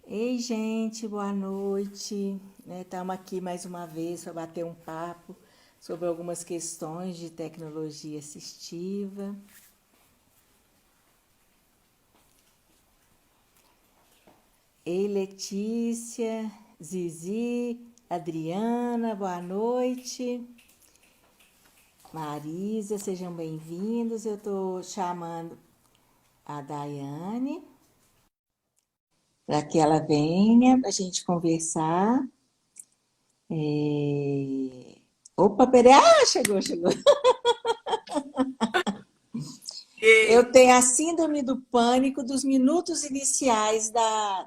Ei, gente, boa noite. Estamos aqui mais uma vez para bater um papo sobre algumas questões de tecnologia assistiva. Ei, Letícia, Zizi, Adriana, boa noite. Marisa, sejam bem-vindos. Eu estou chamando a Daiane para que ela venha para a gente conversar. Opa, peraí. Ah, chegou. Eu E tenho a síndrome do pânico dos minutos iniciais da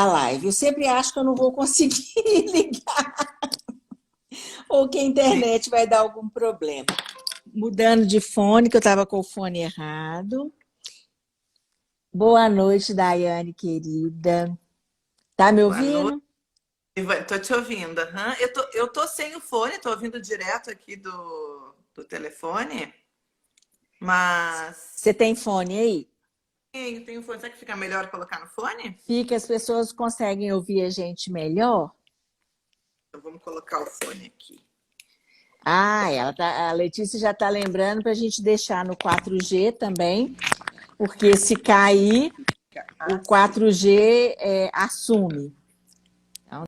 live. Eu sempre acho que eu não vou conseguir ligar ou que a internet vai dar algum problema. Mudando de fone, que eu estava com o fone errado. Boa noite, Daiane, querida. Tá me boa noite. ouvindo? Tô te ouvindo. Aham. Eu tô sem o fone, tô ouvindo direto aqui do telefone, mas Você tem fone aí? tem o fone. Será que fica melhor colocar no fone? Fica, as pessoas conseguem ouvir a gente melhor? Então vamos colocar o fone aqui. Ah, a Letícia já está lembrando para a gente deixar no 4G também, porque se cair, o Sim. 4G assume. Então,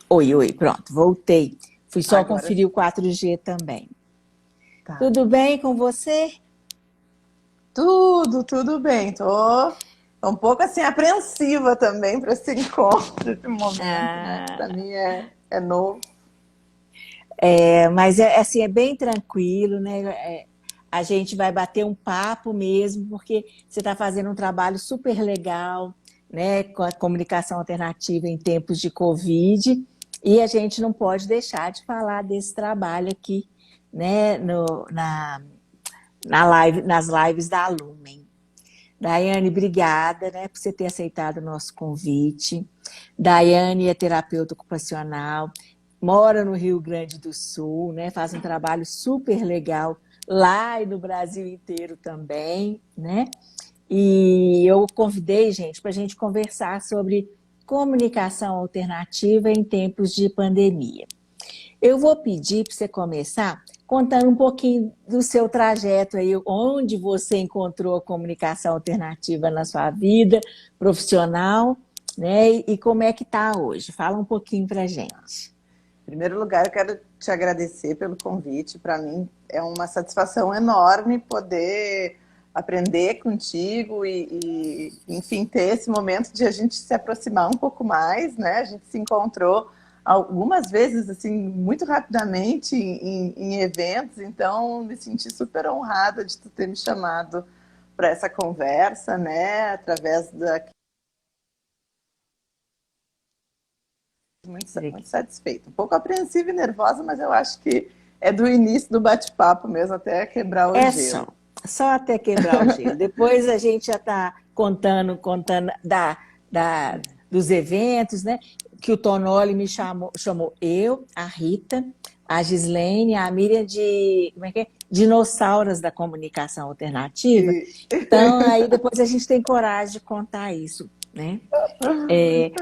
oi, pronto, voltei. Fui só Agora conferir o 4G também. tá. Tudo bem com você? Tudo bem. Tô um pouco assim apreensiva também para esse encontro, esse momento, né? Que para Ah, mim é novo. mas assim, é bem tranquilo, né? A gente vai bater um papo mesmo, porque você está fazendo um trabalho super legal, né, com a comunicação alternativa em tempos de Covid, e a gente não pode deixar de falar desse trabalho aqui, né, nas lives da Lumen. Daiane, obrigada, né, por você ter aceitado o nosso convite. Daiane é terapeuta ocupacional, mora no Rio Grande do Sul, né, faz um trabalho super legal lá e no Brasil inteiro também, né? E eu convidei, gente, para a gente conversar sobre comunicação alternativa em tempos de pandemia. Eu vou pedir para você começar contando um pouquinho do seu trajeto aí, onde você encontrou a comunicação alternativa na sua vida profissional, né? E como é que está hoje? Fala um pouquinho para a gente. Em primeiro lugar, eu quero te agradecer pelo convite. Para mim é uma satisfação enorme poder aprender contigo enfim, ter esse momento de a gente se aproximar um pouco mais, né? A gente se encontrou algumas vezes, assim, muito rapidamente em eventos, então me senti super honrada de tu ter me chamado para essa conversa, né? Através da muito satisfeita. Um pouco apreensiva e nervosa, mas eu acho que é do início do bate-papo mesmo, até quebrar o É gelo. só até quebrar o gelo. Depois a gente já está contando dos eventos, né? Que o Tonoli me chamou eu, a Rita, a Gislene, a Miriam de, como é que é? Dinossauros da comunicação alternativa. E... Então, aí depois a gente tem coragem de contar isso, né?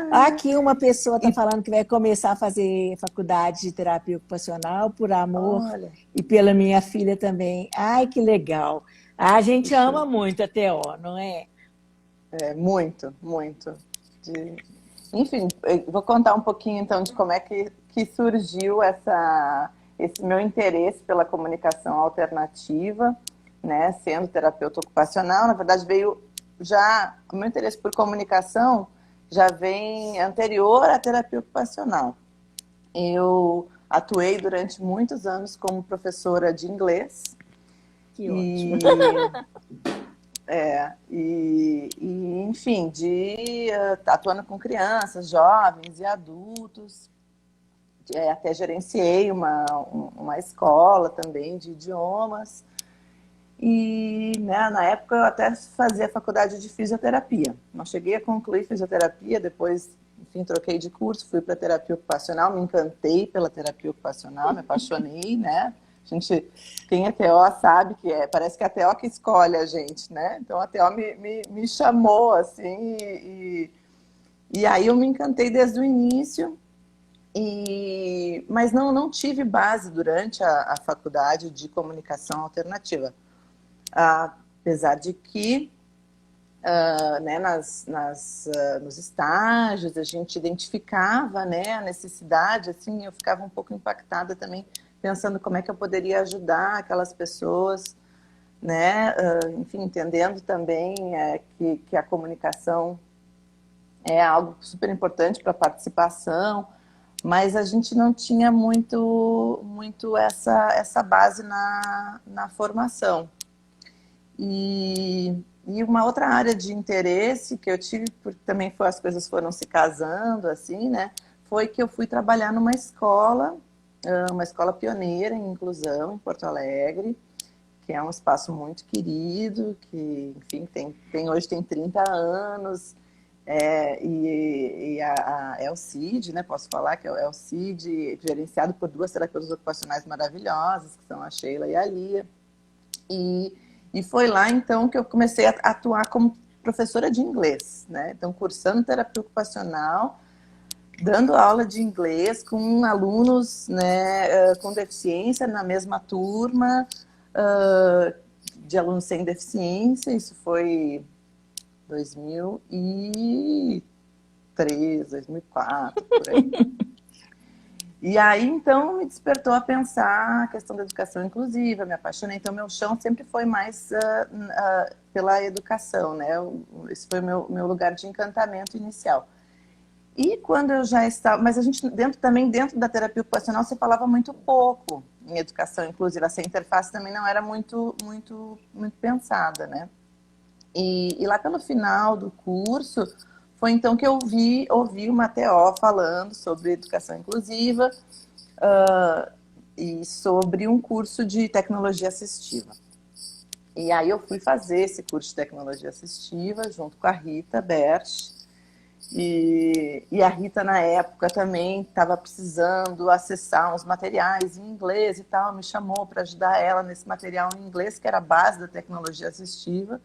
Aqui uma pessoa está e falando que vai começar a fazer faculdade de terapia ocupacional por amor olha, e pela minha filha também. Ai, que legal. A gente puxa, ama muito a TO, não é? muito, muito. De... Enfim, eu vou contar um pouquinho então de como é que surgiu esse meu interesse pela comunicação alternativa, né? Sendo terapeuta ocupacional, na verdade veio já o meu interesse por comunicação já vem anterior à terapia ocupacional. Eu atuei durante muitos anos como professora de inglês Que ótimo. e enfim, atuando com crianças, jovens e adultos. Até gerenciei uma escola também de idiomas. E, né, na época eu até fazia faculdade de fisioterapia. Não cheguei a concluir fisioterapia, depois, enfim, troquei de curso, fui para terapia ocupacional, me encantei pela terapia ocupacional, me apaixonei, né? Quem é TO sabe que parece que é a TO que escolhe a gente, né? Então a TO me chamou, assim, e aí eu me encantei desde o início, mas não tive base durante a faculdade de comunicação alternativa. Apesar de que, né, nos estágios a gente identificava, né, a necessidade, assim, eu ficava um pouco impactada também, pensando como é que eu poderia ajudar aquelas pessoas, né, enfim, entendendo também que a comunicação é algo super importante para a participação, mas a gente não tinha muito essa base na formação. E uma outra área de interesse que eu tive, porque também as coisas foram se casando, assim, né? Foi que eu fui trabalhar numa escola, uma escola pioneira em inclusão em Porto Alegre, que é um espaço muito querido, que, enfim, hoje tem 30 anos, e a ELCID, né? Posso falar que é o ELCID, gerenciado por duas terapeutas ocupacionais maravilhosas, que são a Sheila e a Lia. E foi lá, então, que eu comecei a atuar como professora de inglês, né? Então, cursando terapia ocupacional, dando aula de inglês com alunos, né, com deficiência na mesma turma, de alunos sem deficiência. Isso foi 2003, 2004, por aí. E aí, então, me despertou a pensar a questão da educação inclusiva, me apaixonei. Então, meu chão sempre foi mais pela educação, né? Esse foi o meu lugar de encantamento inicial. E quando eu já estava... Mas a gente, também dentro da terapia ocupacional, se falava muito pouco em educação inclusiva. Essa interface também não era muito pensada, né? E lá pelo final do curso, foi então que eu ouvi uma TO falando sobre educação inclusiva e sobre um curso de tecnologia assistiva. E aí eu fui fazer esse curso de tecnologia assistiva junto com a Rita Berch. E a Rita, na época, também estava precisando acessar uns materiais em inglês e tal, me chamou para ajudar ela nesse material em inglês, que era a base da tecnologia assistiva.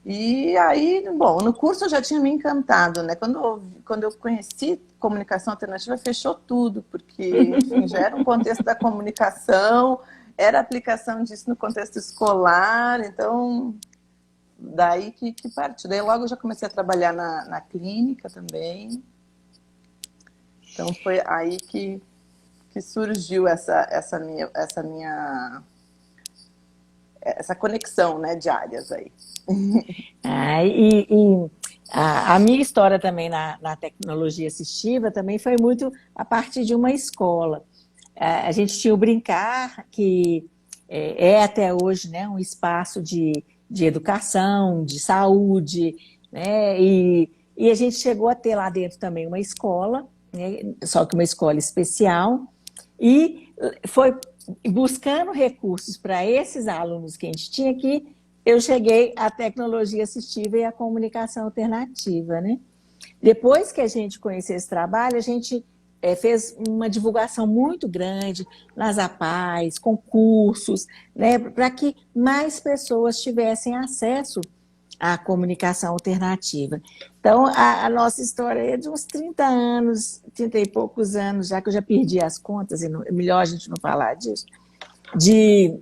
E aí, bom, no curso eu já tinha me encantado, né? Quando eu conheci comunicação alternativa, fechou tudo, porque, enfim, já era um contexto da comunicação, era aplicação disso no contexto escolar, então, daí que partiu. Daí logo eu já comecei a trabalhar na clínica também. Então foi aí que surgiu essa conexão, né, de áreas aí. A minha história também na tecnologia assistiva também foi muito a partir de uma escola. A gente tinha o Brincar, que é até hoje, né, um espaço de educação, de saúde, né, e a gente chegou a ter lá dentro também uma escola, né, só que uma escola especial, e foi buscando recursos para esses alunos que a gente tinha aqui, eu cheguei à tecnologia assistiva e à comunicação alternativa, né? Depois que a gente conheceu esse trabalho, a gente fez uma divulgação muito grande nas APAES, concursos, né, para que mais pessoas tivessem acesso à comunicação alternativa. Então, a nossa história é de uns 30 anos, 30 e poucos anos, já que eu já perdi as contas, e é melhor a gente não falar disso, de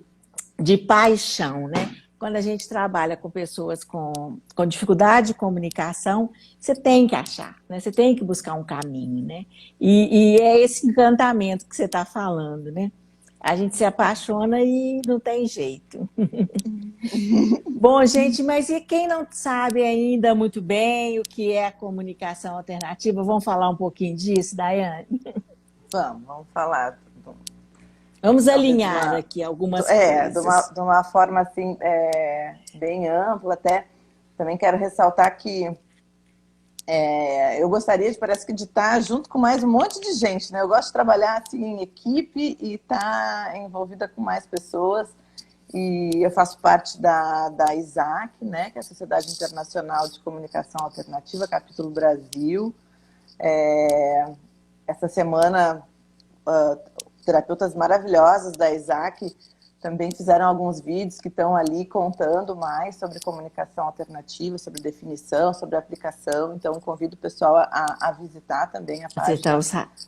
paixão, né? Quando a gente trabalha com pessoas com dificuldade de comunicação, você tem que achar, né? Você tem que buscar um caminho, né? E é esse encantamento que você está falando, né? A gente se apaixona e não tem jeito. Bom, gente, mas e quem não sabe ainda muito bem o que é a comunicação alternativa? Vamos falar um pouquinho disso, Daiane? Vamos falar. Vamos alinhar aqui algumas coisas. De uma forma assim, bem ampla. Até também quero ressaltar que eu gostaria parece que de estar junto com mais um monte de gente, né? Eu gosto de trabalhar assim em equipe e estar envolvida com mais pessoas. e eu faço parte da ISAC, né, que é a Sociedade Internacional de Comunicação Alternativa, capítulo Brasil. Essa semana, terapeutas maravilhosas da ISAC também fizeram alguns vídeos que estão ali contando mais sobre comunicação alternativa, sobre definição, sobre aplicação. Então, convido o pessoal a visitar também a página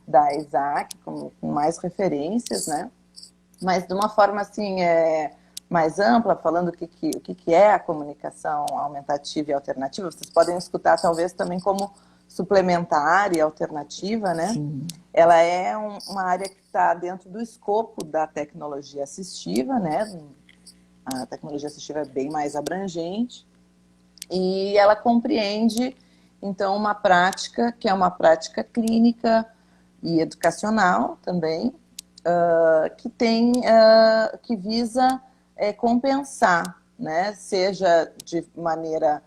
da ISAC, com mais referências, né? Mas de uma forma assim, mais ampla, falando o que é a comunicação aumentativa e alternativa. Vocês podem escutar talvez também como suplementar e alternativa, né? Sim. Ela é uma área que está dentro do escopo da tecnologia assistiva, né? A tecnologia assistiva é bem mais abrangente e ela compreende, então, uma prática que é uma prática clínica e educacional também, que visa compensar, né? Seja de maneira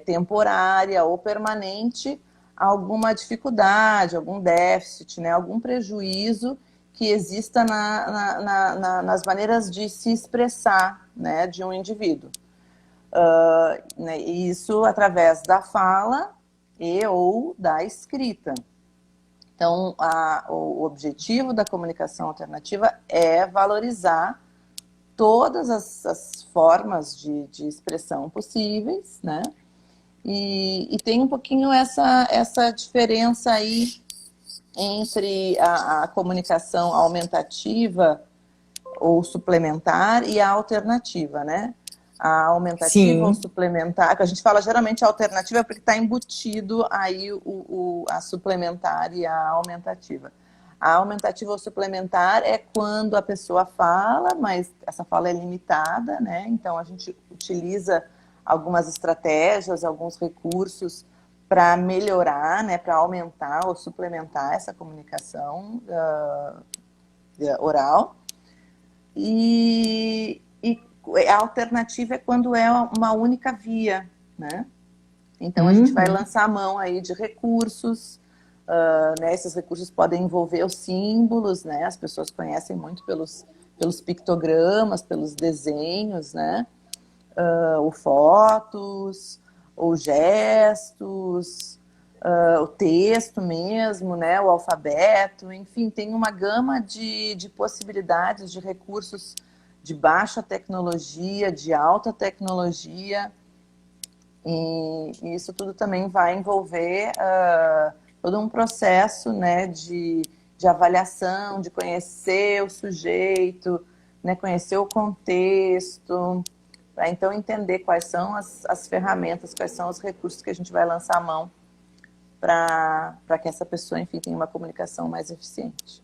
temporária ou permanente, alguma dificuldade, algum déficit, né, algum prejuízo que exista nas maneiras de se expressar, né, de um indivíduo. Né, e isso através da fala e ou da escrita. Então, o objetivo da comunicação alternativa é valorizar todas as formas de expressão possíveis, né? E tem um pouquinho essa diferença aí entre a comunicação aumentativa ou suplementar e a alternativa, né? A aumentativa Sim. ou suplementar, que a gente fala geralmente alternativa porque está embutido aí a suplementar e a aumentativa. A aumentativa ou suplementar é quando a pessoa fala, mas essa fala é limitada, né? Então a gente utiliza algumas estratégias, alguns recursos para melhorar, né, para aumentar ou suplementar essa comunicação oral. E a alternativa é quando é uma única via, né? Então a gente vai lançar a mão aí de recursos, né? Esses recursos podem envolver os símbolos, né? As pessoas conhecem muito pelos pictogramas, pelos desenhos, né? Ou fotos, ou gestos, o texto mesmo, né? O alfabeto, enfim, tem uma gama de possibilidades, de recursos de baixa tecnologia, de alta tecnologia, e isso tudo também vai envolver todo um processo, né, de avaliação, de conhecer o sujeito, né, conhecer o contexto, para então entender quais são as ferramentas, quais são os recursos que a gente vai lançar a mão para que essa pessoa, enfim, tenha uma comunicação mais eficiente.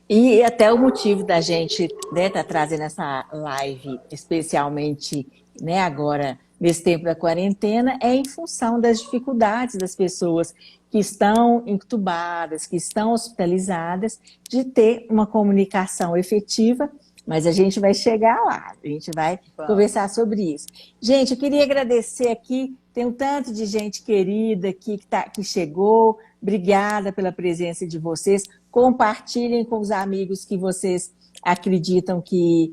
E até o motivo da gente, né, tá trazendo essa live, especialmente, né, agora, nesse tempo da quarentena, é em função das dificuldades das pessoas que estão entubadas, que estão hospitalizadas, de ter uma comunicação efetiva, mas a gente vai chegar lá, a gente vai conversar sobre isso. Gente, eu queria agradecer aqui, tem um tanto de gente querida aqui que chegou, obrigada pela presença de vocês. Compartilhem com os amigos que vocês acreditam que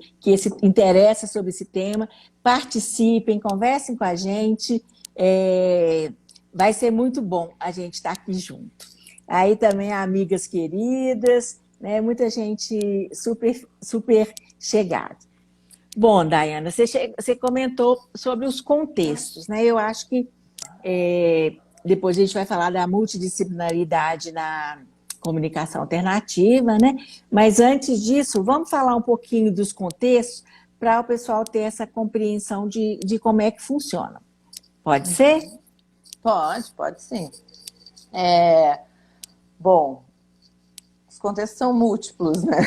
interessa sobre esse tema. Participem, conversem com a gente. Vai ser muito bom a gente estar aqui junto. Aí também amigas queridas, né? Muita gente super chegada. Bom, Daiana, você comentou sobre os contextos, né? Eu acho que depois a gente vai falar da multidisciplinaridade na comunicação alternativa, né? Mas antes disso, vamos falar um pouquinho dos contextos para o pessoal ter essa compreensão de como é que funciona. Pode ser? Pode sim. Bom, os contextos são múltiplos, né?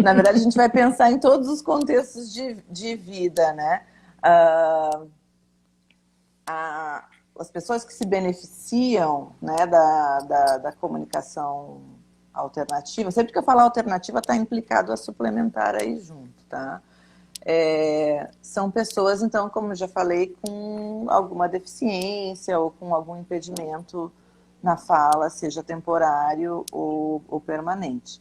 Na verdade, a gente vai pensar em todos os contextos de vida, né? As pessoas que se beneficiam, né, da comunicação alternativa, sempre que eu falar alternativa, está implicado a suplementar aí junto, tá? São pessoas, então, como eu já falei, com alguma deficiência ou com algum impedimento na fala, seja temporário ou permanente.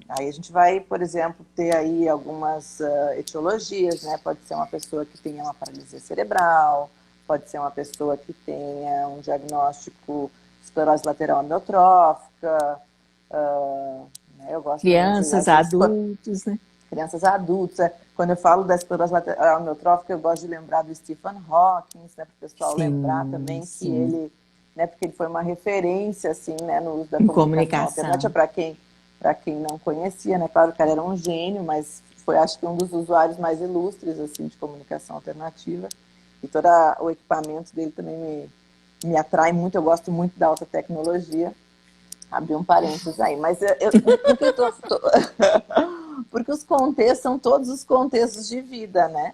Aí a gente vai, por exemplo, ter aí algumas etiologias, né? Pode ser uma pessoa que tenha uma paralisia cerebral, pode ser uma pessoa que tenha um diagnóstico de esclerose lateral amiotrófica, né? Eu gosto também de, Crianças, às vezes, adultos, né? crianças adultas. Quando eu falo da esclerose lateral amiotrófica, eu gosto de lembrar do Stephen Hawking, né? Para o pessoal lembrar Sim, também que sim. ele, né? Porque ele foi uma referência, assim, né? No uso da Em comunicação alternativa, comunicação. para quem não conhecia, né? Claro que o cara era um gênio, mas foi, acho que, um dos usuários mais ilustres, assim, de comunicação alternativa. E todo o equipamento dele também me atrai muito, eu gosto muito da alta tecnologia. Abri um parênteses aí, mas porque eu porque os contextos são todos os contextos de vida, né?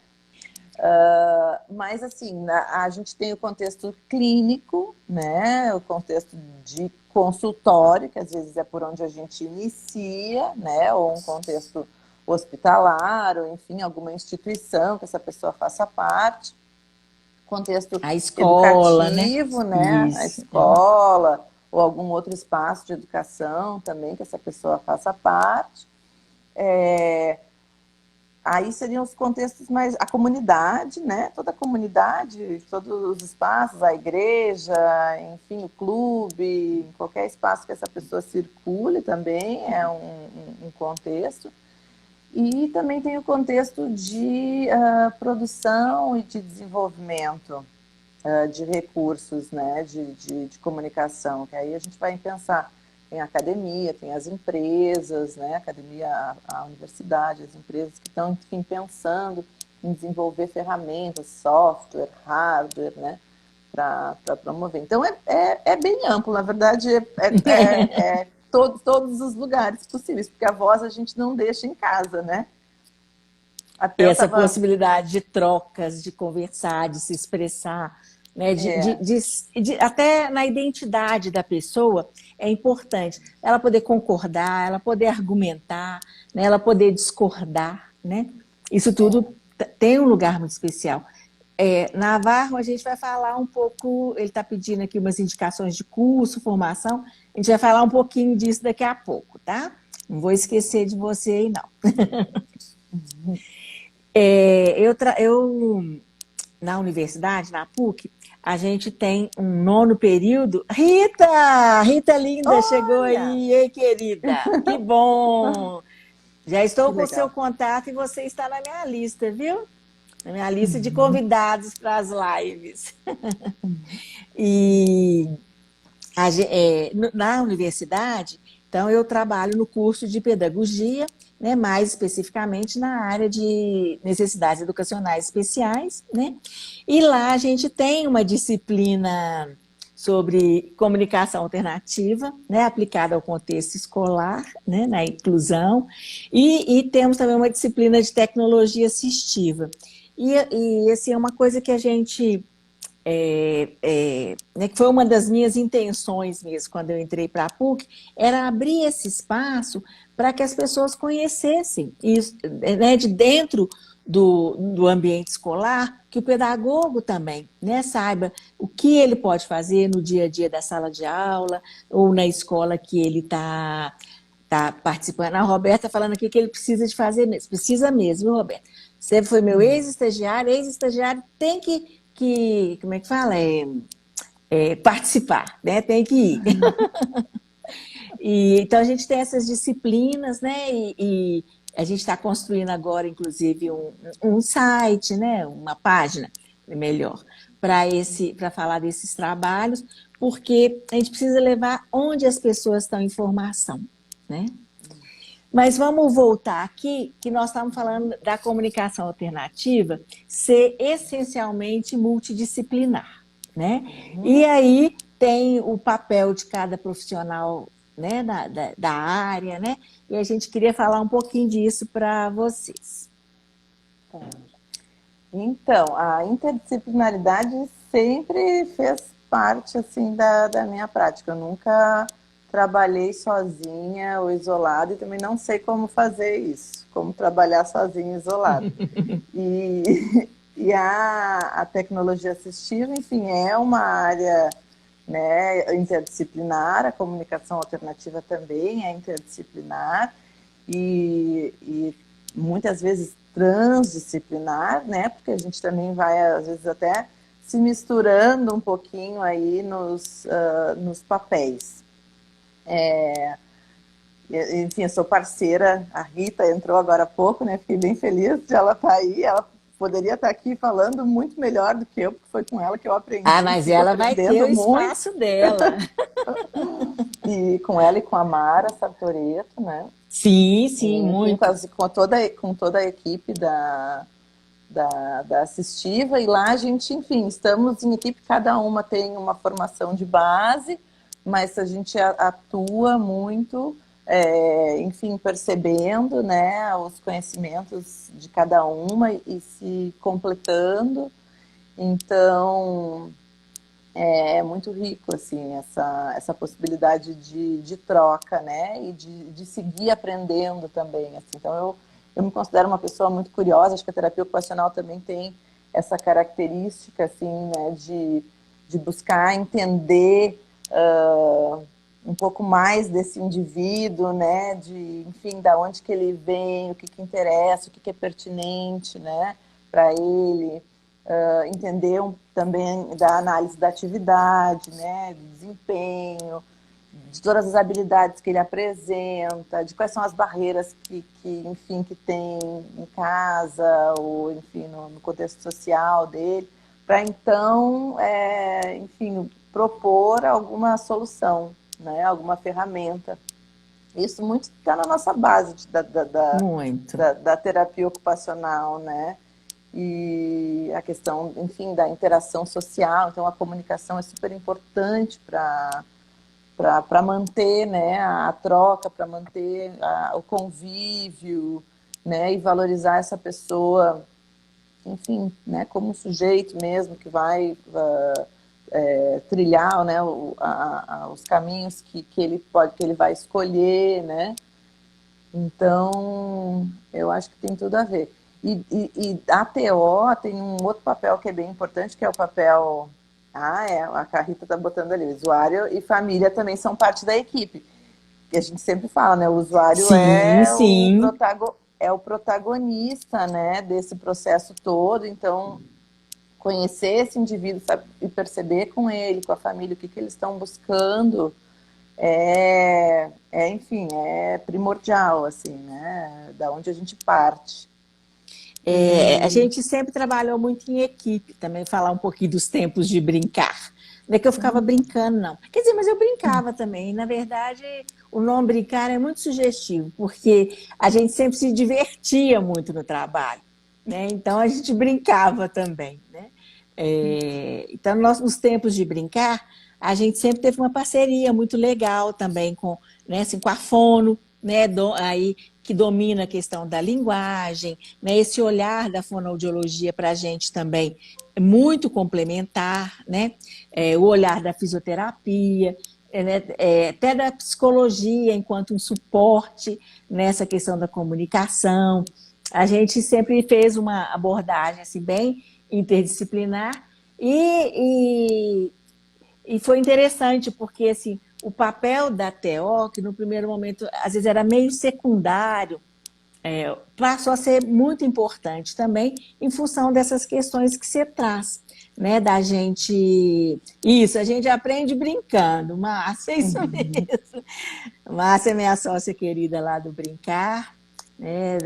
Mas assim, a gente tem o contexto clínico, né? O contexto de consultório, que às vezes é por onde a gente inicia, né? Ou um contexto hospitalar, ou enfim, alguma instituição que essa pessoa faça parte. Contexto A escola, né? educativo, né? A Isso. escola, ou algum outro espaço de educação também que essa pessoa faça parte. Aí seriam os contextos mais... A comunidade, né? Toda a comunidade, todos os espaços, a igreja, enfim, o clube, qualquer espaço que essa pessoa circule também é um contexto. E também tem o contexto de produção e de desenvolvimento de recursos, né, de comunicação, que aí a gente vai pensar em academia, tem as empresas, né, academia, a universidade, as empresas que estão, enfim, pensando em desenvolver ferramentas, software, hardware, né, para promover. Então, é bem amplo, na verdade, é todos os lugares possíveis, porque a voz a gente não deixa em casa, né? Até eu Essa estava... possibilidade de trocas, de conversar, de se expressar, né? É, Até na identidade da pessoa é importante. Ela poder concordar, ela poder argumentar, né? Ela poder discordar, né? Isso tudo tem um lugar muito especial. Navarro, a gente vai falar um pouco, ele está pedindo aqui umas indicações de curso, formação, a gente vai falar um pouquinho disso daqui a pouco, tá? Não vou esquecer de você aí, não. Na universidade, na PUC, a gente tem um nono período. Rita! Rita linda, chegou olha, aí. Ei, querida, que bom! Já que estou com o seu legal. contato e você está na minha lista, viu? Na minha lista de convidados para as lives. E na universidade, então eu trabalho no curso de pedagogia, né, mais especificamente na área de necessidades educacionais especiais, né? E lá a gente tem uma disciplina sobre comunicação alternativa, né, aplicada ao contexto escolar, né, na inclusão, e temos também uma disciplina de tecnologia assistiva. E assim, é uma coisa que a gente né, que foi uma das minhas intenções mesmo, quando eu entrei para a PUC, era abrir esse espaço para que as pessoas conhecessem isso, né, de dentro do ambiente escolar, que o pedagogo também, né, saiba o que ele pode fazer no dia a dia da sala de aula ou na escola que ele está participando. A Roberta falando aqui que ele precisa de fazer mesmo, precisa mesmo, viu, Roberta? Você foi meu ex-estagiário tem como é que fala? Participar, né? Tem que ir. Então, a gente tem essas disciplinas, né? E a gente está construindo agora, inclusive, um site, né? Uma página, melhor, para falar desses trabalhos, porque a gente precisa levar onde as pessoas estão em formação, né? Mas vamos voltar aqui, que nós estamos falando da comunicação alternativa ser essencialmente multidisciplinar, né? E aí tem o papel de cada profissional, né, da área, né? E a gente queria falar um pouquinho disso para vocês. Então, a interdisciplinaridade sempre fez parte assim da minha prática. Eu nunca trabalhei sozinha ou isolada e também não sei como fazer isso, como trabalhar sozinha e isolada. E, e a tecnologia assistiva, enfim, é uma área né, interdisciplinar, a comunicação alternativa também é interdisciplinar e muitas vezes transdisciplinar, né, porque a gente também vai, às vezes, até se misturando um pouquinho aí nos papéis. Enfim, eu sou parceira, a Rita entrou agora há pouco, né, fiquei bem feliz de ela estar aí, ela poderia estar aqui falando muito melhor do que eu, porque foi com ela que eu aprendi, Mas sigo ela vai ter aprendendo o muito. espaço dela. E com ela e com a Mara Sartoreto, né? Sim, sim, E, enfim, muito. com toda a equipe da Assistiva, e lá a gente, enfim, estamos em equipe, cada uma tem uma formação de base, mas a gente atua muito, enfim, percebendo, né, os conhecimentos de cada uma e se completando. Então, é muito rico, assim, essa possibilidade de troca, né? E de seguir aprendendo também, assim. Então, eu me considero uma pessoa muito curiosa, acho que a terapia ocupacional também tem essa característica, assim, né? De buscar entender um pouco mais desse indivíduo, né? De, enfim, da onde que ele vem, o que que interessa, o que que é pertinente, né? Para ele. Entender também da análise da atividade, né, do desempenho, de todas as habilidades que ele apresenta, de quais são as barreiras enfim, que tem em casa ou, enfim, no contexto social dele, para então, enfim, propor alguma solução, né, alguma ferramenta. Isso muito está na nossa base Muito. da terapia ocupacional, né? E a questão, enfim, da interação social. Então, a comunicação é super importante para manter, né, a troca, para manter o convívio, né, e valorizar essa pessoa, enfim, né, como um sujeito mesmo que vai trilhar, né, os caminhos que ele vai escolher, né? Então, eu acho que tem tudo a ver. E a TO tem um outro papel que é bem importante, que é o papel... a Carrita está botando ali. O usuário e família também são parte da equipe. E a gente sempre fala, né? O usuário Sim, sim. é o protagonista, né, desse processo todo. Então, conhecer esse indivíduo, sabe, e perceber com ele, com a família, o que eles estão buscando enfim, é primordial, assim, né? Da onde a gente parte. A E gente sempre trabalhou muito em equipe, também falar um pouquinho dos tempos de brincar. Não é que eu ficava brincando, não. Quer dizer, mas eu brincava também. Na verdade, o nome brincar é muito sugestivo, porque a gente sempre se divertia muito no trabalho, né? Então, a gente brincava também, né? Então, nós, nos tempos de brincar, a gente sempre teve uma parceria muito legal também com, né, assim, com a Fono, né, aí, que domina a questão da linguagem, né, esse olhar da fonoaudiologia para a gente também é muito complementar, né, o olhar da fisioterapia, né, até da psicologia enquanto um suporte nessa questão da comunicação. A gente sempre fez uma abordagem assim, bem interdisciplinar e foi interessante porque assim, o papel da TO, que no primeiro momento às vezes era meio secundário, passou a ser muito importante também em função dessas questões que você traz, né? Da gente. Isso, a gente aprende brincando, Márcia, é isso mesmo. Márcia é minha sócia querida lá do Brincar, né?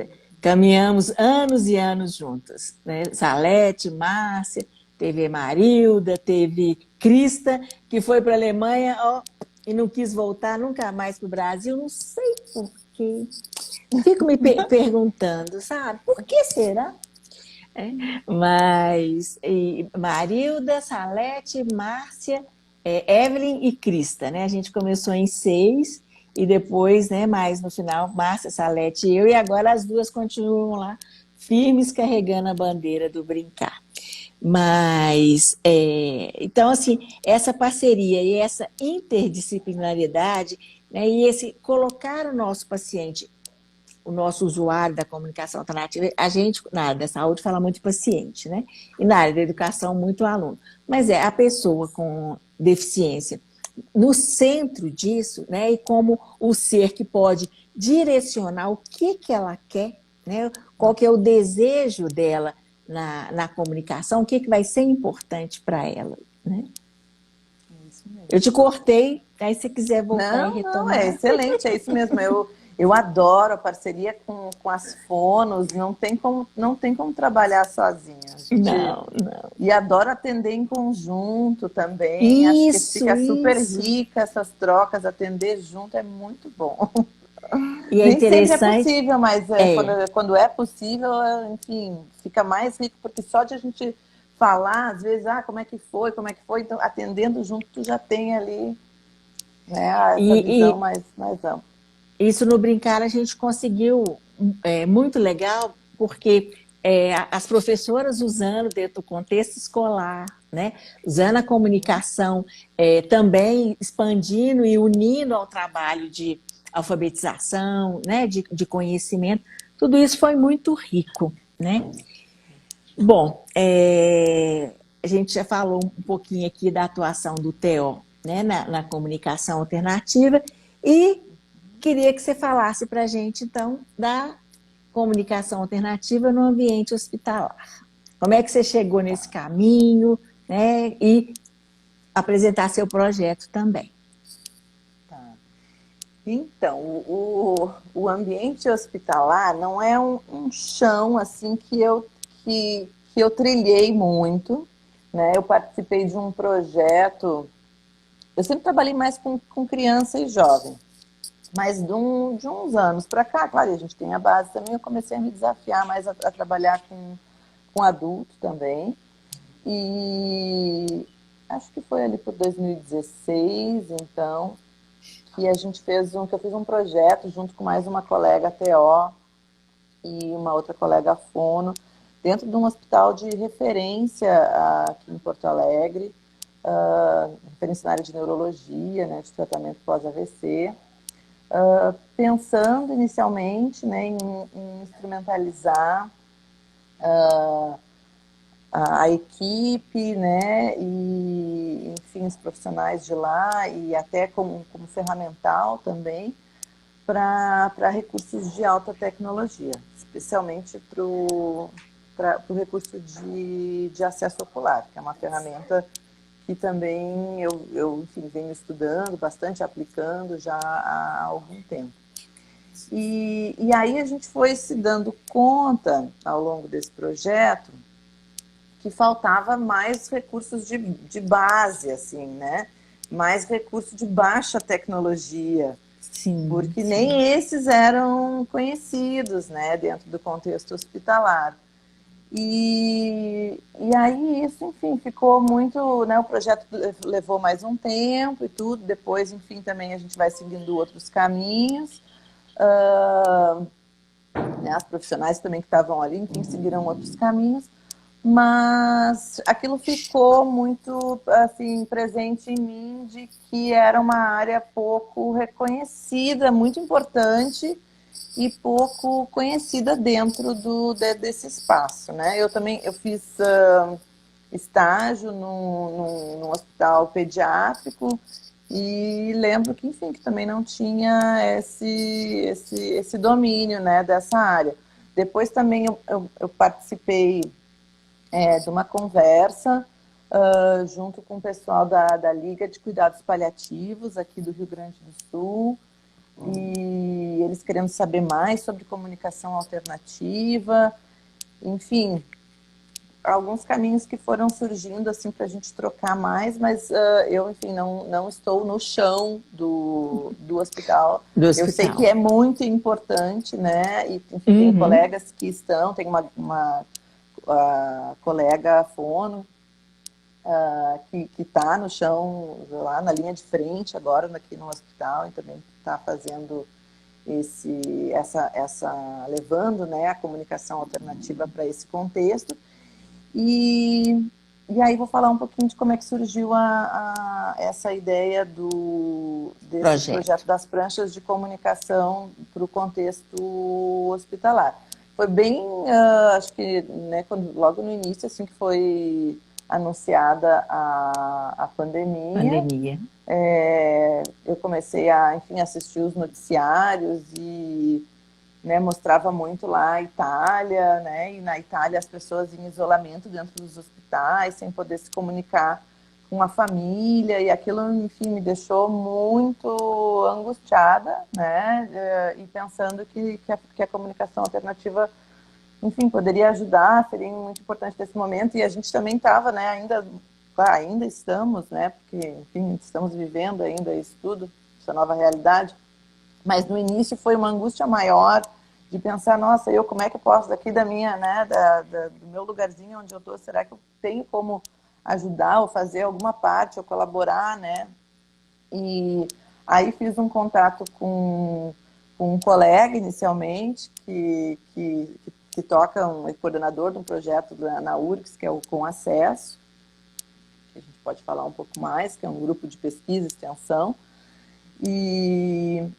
Caminhamos anos e anos juntas, né? Salete, Márcia, teve Marilda, teve Crista, que foi para a Alemanha, ó, e não quis voltar nunca mais para o Brasil, não sei por quê. Fico me perguntando, sabe? Por que será? Mas Marilda, Salete, Márcia, Evelyn e Crista, né? A gente começou em 6 e depois, né, mais no final, Márcia, Salete e eu, e agora as duas continuam lá, firmes, carregando a bandeira do Brincar. Mas, então, assim, essa parceria e essa interdisciplinaridade, né, e esse colocar o nosso paciente, o nosso usuário da comunicação alternativa, a gente, na área da saúde, fala muito paciente, né? E na área da educação, muito aluno. Mas a pessoa com deficiência. No centro disso, né, e como o ser que pode direcionar o que ela quer, né, qual que é o desejo dela na comunicação, o que vai ser importante para ela. Né? Isso mesmo. Eu te cortei, aí se quiser voltar e Não, é retomar. excelente, é isso mesmo. Eu adoro a parceria com as fonos, não tem como trabalhar sozinha. Não, não. E adoro atender em conjunto também. Acho que Isso, fica super isso. rica essas trocas, atender junto é muito bom. E é Nem sempre é interessante, possível, mas é, quando é possível, enfim, fica mais rico, porque só de a gente falar, às vezes, como é que foi, então atendendo junto, tu já tem ali, né, essa visão e mais ampla. isso no Brincar a gente conseguiu muito legal, porque as professoras usando dentro do contexto escolar, né, usando a comunicação, também expandindo e unindo ao trabalho de alfabetização, né, de conhecimento, tudo isso foi muito rico, né? Bom, a gente já falou um pouquinho aqui da atuação do TO, né, na comunicação alternativa, e queria que você falasse para a gente, então, da comunicação alternativa no ambiente hospitalar. Como é que você chegou nesse caminho, né? E apresentar seu projeto também. Tá. Então, o ambiente hospitalar não é um chão assim que eu trilhei muito, né? Eu participei de um projeto. Eu sempre trabalhei mais com criança e jovem, mas de uns anos para cá, claro, a gente tem a base também, eu comecei a me desafiar mais a trabalhar com adulto também. E acho que foi ali por 2016, então, que eu fiz um projeto junto com mais uma colega TO e uma outra colega fono, dentro de um hospital de referência aqui em Porto Alegre, referência na área de neurologia, né, de tratamento pós-AVC, pensando inicialmente, né, em instrumentalizar a equipe, né, e enfim, os profissionais de lá, e até como ferramental também, para recursos de alta tecnologia, especialmente para o recurso de acesso ocular, que é uma ferramenta que também enfim, venho estudando bastante, aplicando já há algum tempo. E aí a gente foi se dando conta, ao longo desse projeto, que faltava mais recursos de base, assim, né? Mais recursos de baixa tecnologia, Sim, porque sim. nem esses eram conhecidos, né, dentro do contexto hospitalar. E aí isso, enfim, ficou muito, né, o projeto levou mais um tempo e tudo, depois, enfim, também a gente vai seguindo outros caminhos, né, as profissionais também que estavam ali, enfim, seguiram outros caminhos, mas aquilo ficou muito, assim, presente em mim de que era uma área pouco reconhecida, muito importante, e pouco conhecida dentro desse espaço, né? Eu fiz estágio num hospital pediátrico e lembro que, enfim, que também não tinha esse domínio, né, dessa área. Depois também eu participei de uma conversa junto com o pessoal da Liga de Cuidados Paliativos aqui do Rio Grande do Sul, e eles querendo saber mais sobre comunicação alternativa, enfim, alguns caminhos que foram surgindo assim para a gente trocar mais, mas eu, enfim, não estou no chão do hospital. Do Eu sei hospital. que é muito importante, né? E enfim, tenho colegas que estão, tem uma colega fono que está no chão, lá na linha de frente agora aqui no hospital, e também está fazendo levando, né, a comunicação alternativa para esse contexto. E aí vou falar um pouquinho de como é que surgiu essa ideia desse projeto das pranchas de comunicação para o contexto hospitalar. Foi bem, acho que, né, logo no início, assim, que foi anunciada a pandemia. Pandemia. Eu comecei a, enfim, assistir os noticiários e, né, mostrava muito lá a Itália, né, e na Itália as pessoas em isolamento dentro dos hospitais, sem poder se comunicar com a família, e aquilo, enfim, me deixou muito angustiada, né, e pensando que a comunicação alternativa, enfim, poderia ajudar, seria muito importante nesse momento, e a gente também estava, né, ainda estamos, né, porque, enfim, estamos vivendo ainda isso tudo, essa nova realidade, mas no início foi uma angústia maior de pensar, nossa, como é que eu posso, daqui da minha, né, do meu lugarzinho onde eu estou, será que eu tenho como ajudar ou fazer alguma parte ou colaborar, né? E aí fiz um contato com um colega inicialmente que toca, é coordenador de um projeto na URGS, que é o Com Acesso, que a gente pode falar um pouco mais, que é um grupo de pesquisa e extensão, e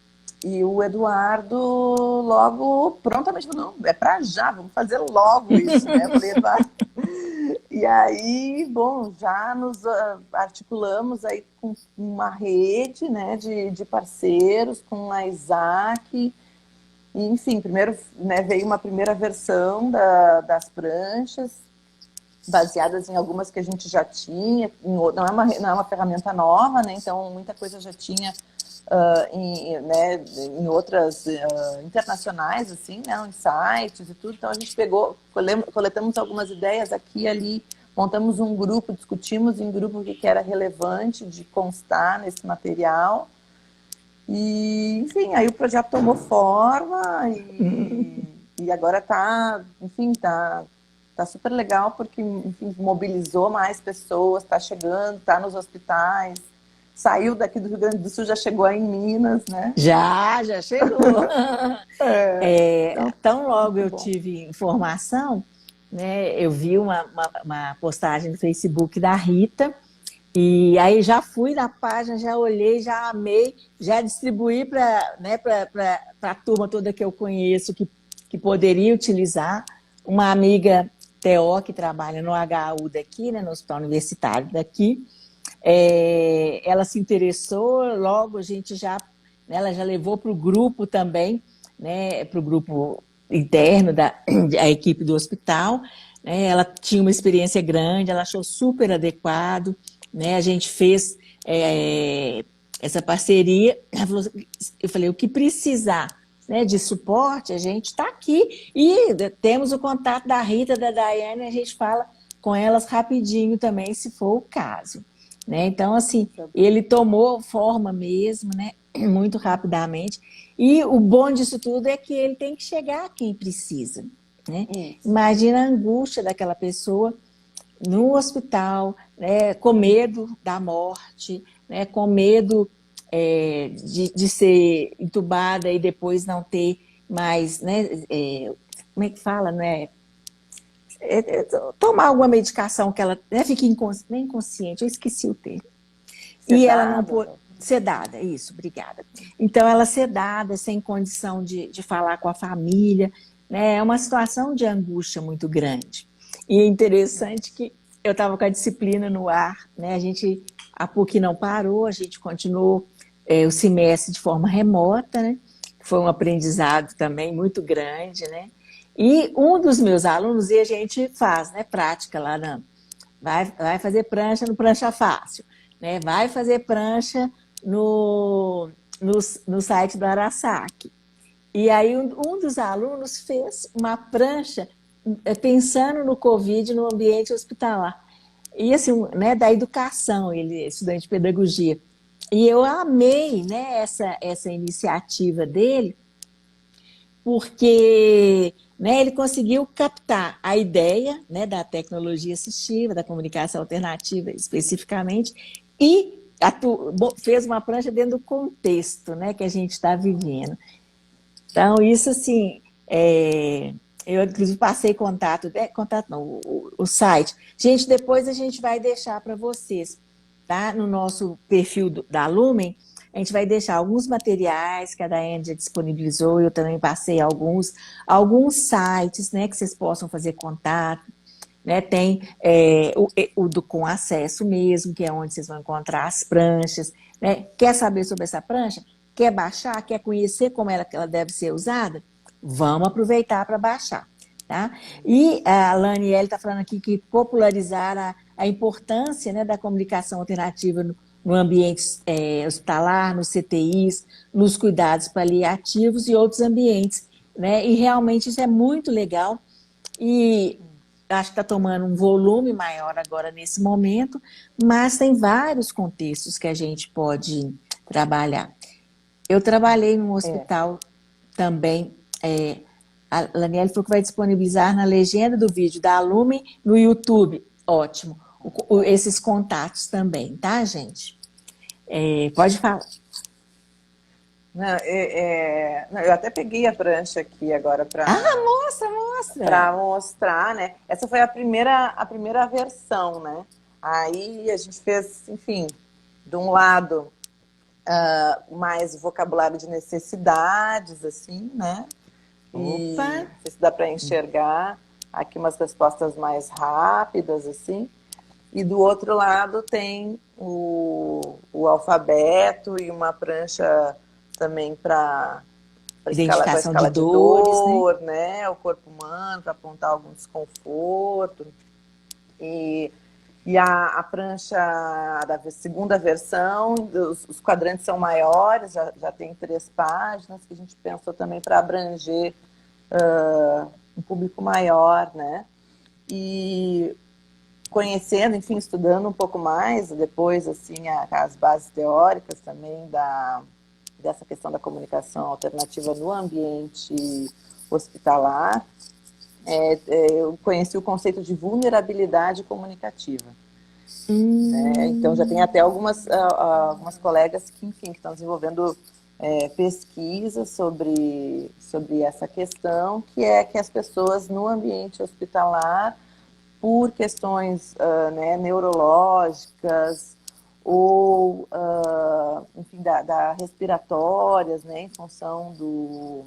o Eduardo logo prontamente falou, não, é para já, vamos fazer logo isso, né? Eu falei, Eduardo. E aí, bom, já nos articulamos aí com uma rede, né, de parceiros, com a Isaac, e, enfim, primeiro, né, veio uma primeira versão das pranchas, baseadas em algumas que a gente já tinha, não é uma ferramenta nova, né, então muita coisa já tinha em outras internacionais, assim, né, em sites e tudo. Então a gente coletamos algumas ideias aqui e ali, montamos um grupo, discutimos em grupo o que era relevante de constar nesse material. E, enfim, aí o projeto tomou forma e agora está, enfim, tá super legal porque, enfim, mobilizou mais pessoas, está chegando, está nos hospitais. Saiu daqui do Rio Grande do Sul, já chegou aí em Minas, né? Já chegou. Então, Tão logo eu bom. tive informação, né, eu vi uma postagem no Facebook da Rita, e aí já fui na página, já olhei, já amei, já distribuí para, né, a turma toda que eu conheço que poderia utilizar. Uma amiga TO que trabalha no HU daqui, né, no Hospital Universitário daqui, ela se interessou, logo a gente ela já levou para o grupo também, né, para o grupo interno da equipe do hospital, né, ela tinha uma experiência grande, ela achou super adequado, né, a gente fez essa parceria, eu falei, o que precisar, né, de suporte, a gente está aqui, e temos o contato da Rita, da Daiane, a gente fala com elas rapidinho também, se for o caso. Né? Então, assim, ele tomou forma mesmo, né? Muito rapidamente. E o bom disso tudo é que ele tem que chegar a quem precisa. Né? Imagina a angústia daquela pessoa no hospital, né? Com medo da morte, né? Com medo de ser entubada e depois não ter mais, né? Como é que fala, né? Tomar alguma medicação que ela fique inconsciente, eu esqueci o termo. E ela não pôde. Sedada, isso, obrigada. Então, ela sedada, sem condição de falar com a família, né? É uma situação de angústia muito grande. E é interessante que eu estava com a disciplina no ar, né? A PUC não parou, a gente continuou o semestre de forma remota, né? Foi um aprendizado também muito grande, né? E um dos meus alunos, e a gente faz, né, prática lá, vai fazer prancha no Prancha Fácil, né, vai fazer prancha no site do Arasaki. E aí um dos alunos fez uma prancha pensando no Covid no ambiente hospitalar. E assim, né, da educação, ele é estudante de pedagogia. E eu amei, né, essa iniciativa dele, porque, né, ele conseguiu captar a ideia, né, da tecnologia assistiva, da comunicação alternativa especificamente, e fez uma prancha dentro do contexto, né, que a gente está vivendo. Então, isso assim, eu inclusive passei contato não, o site. Gente, depois a gente vai deixar para vocês, tá? No nosso perfil da Lumen, a gente vai deixar alguns materiais que a Daiane já disponibilizou, eu também passei alguns sites, né, que vocês possam fazer contato, né? Tem com acesso mesmo, que é onde vocês vão encontrar as pranchas, né? Quer saber sobre essa prancha? Quer baixar? Quer conhecer como ela deve ser usada? Vamos aproveitar para baixar, tá? E a Laniele está falando aqui que popularizar a importância, né, da comunicação alternativa no ambiente hospitalar, nos CTIs, nos cuidados paliativos e outros ambientes, né? E realmente isso é muito legal e acho que está tomando um volume maior agora nesse momento, mas tem vários contextos que a gente pode trabalhar. Eu trabalhei num hospital também, a Laniele falou que vai disponibilizar na legenda do vídeo da Lumen no YouTube. Ótimo. Esses contatos também, tá, gente? Pode falar. Não, não, eu até peguei a prancha aqui agora para Mostra! mostrar, né? Essa foi a primeira versão, né? Aí a gente fez, enfim, de um lado mais vocabulário de necessidades, assim, né? E Opa! não sei se dá para enxergar aqui umas respostas mais rápidas, assim. E do outro lado tem o alfabeto e uma prancha também para Identificação de escala de dores, né? dor, né? O corpo humano, para apontar algum desconforto. E a prancha da segunda versão, os quadrantes são maiores, já tem 3 páginas, que a gente pensou também para abranger um público maior, né? E conhecendo, enfim, estudando um pouco mais, depois, assim, as bases teóricas também dessa questão da comunicação alternativa no ambiente hospitalar, eu conheci o conceito de vulnerabilidade comunicativa. Então, já tem até algumas colegas que, enfim, que estão desenvolvendo pesquisas sobre essa questão, que é que as pessoas no ambiente hospitalar, por questões neurológicas ou, enfim, respiratórias, né, em função do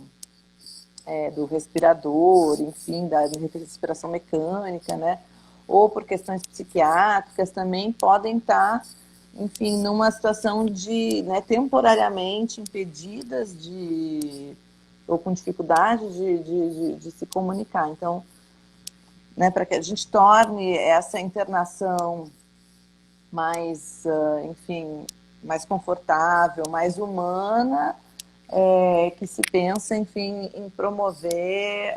respirador, enfim, da respiração mecânica, né, ou por questões psiquiátricas, também podem estar, enfim, numa situação de, né, temporariamente impedidas ou com dificuldade de se comunicar. Então, né, para que a gente torne essa internação mais, enfim, mais confortável, mais humana, que se pensa, enfim, em promover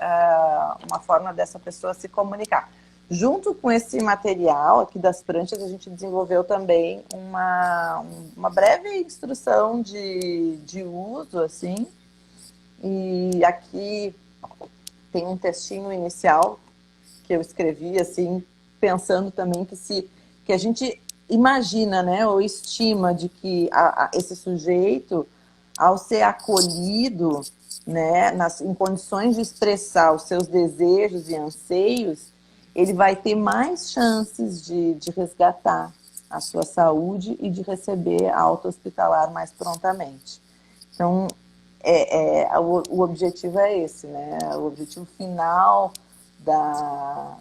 uma forma dessa pessoa se comunicar. Junto com esse material aqui das pranchas, a gente desenvolveu também uma breve instrução de uso, assim, e aqui tem um textinho inicial que eu escrevi, assim, pensando também que a gente imagina, né, ou estima de que esse sujeito, ao ser acolhido, né, em condições de expressar os seus desejos e anseios, ele vai ter mais chances de resgatar a sua saúde e de receber a alta hospitalar mais prontamente. Então, o objetivo é esse, né? O objetivo final da